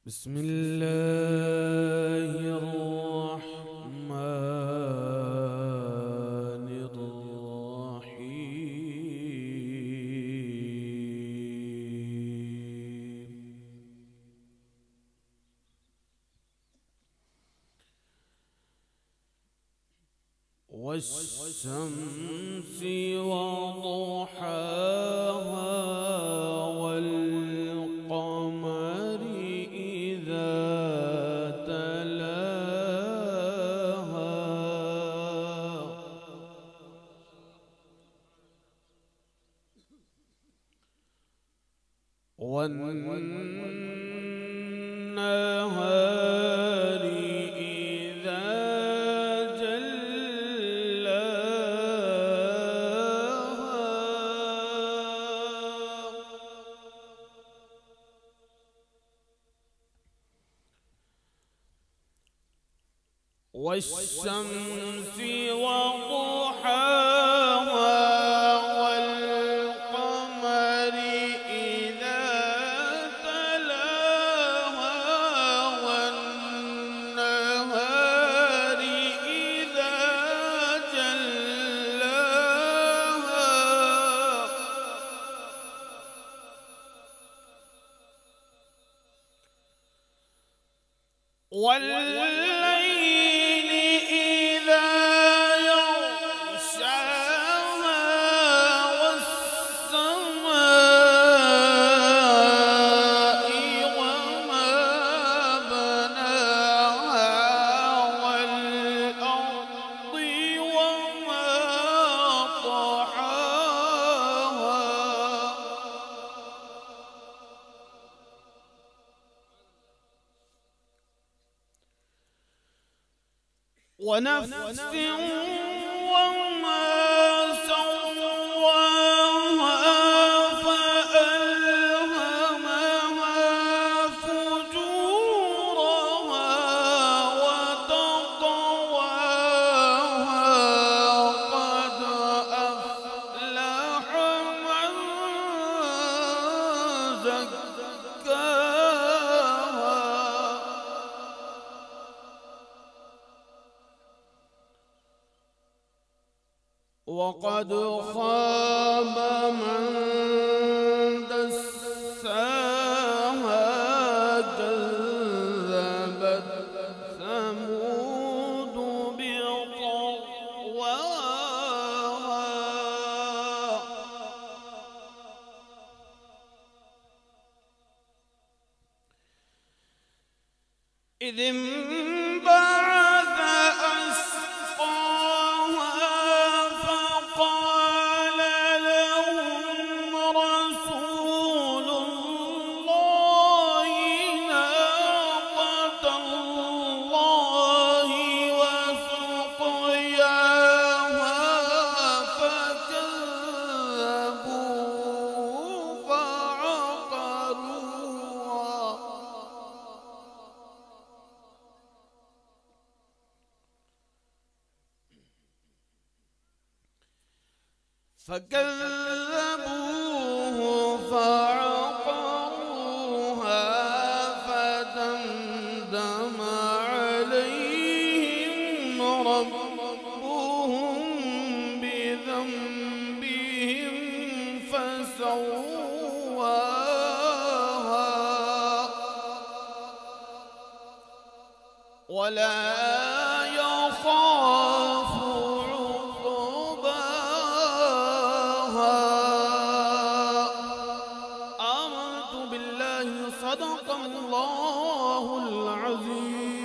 بسم الله الرحمن الرحيم. والشمس وضحاها والقمر إذا تلاها والنهار إذا والشمس وضحاها والقمر إذا تلاها والنهار إذا جلاها والليل إذا يغشاها والسماء وما بناها والأرض وما طحاها ونفس وما سواها فألهمها فجورها وتقواها قد أفلح من زكاها وقد خاب من دساها كذبت ثمود بطغواها إذ انبعث أشقاها فقال لهم رسول الله ناقة الله وسقياها فكذبوه فعقروها فدمدم عليهم ربهم بذنبهم فسواها ولا يخاف صدق الله العظيم.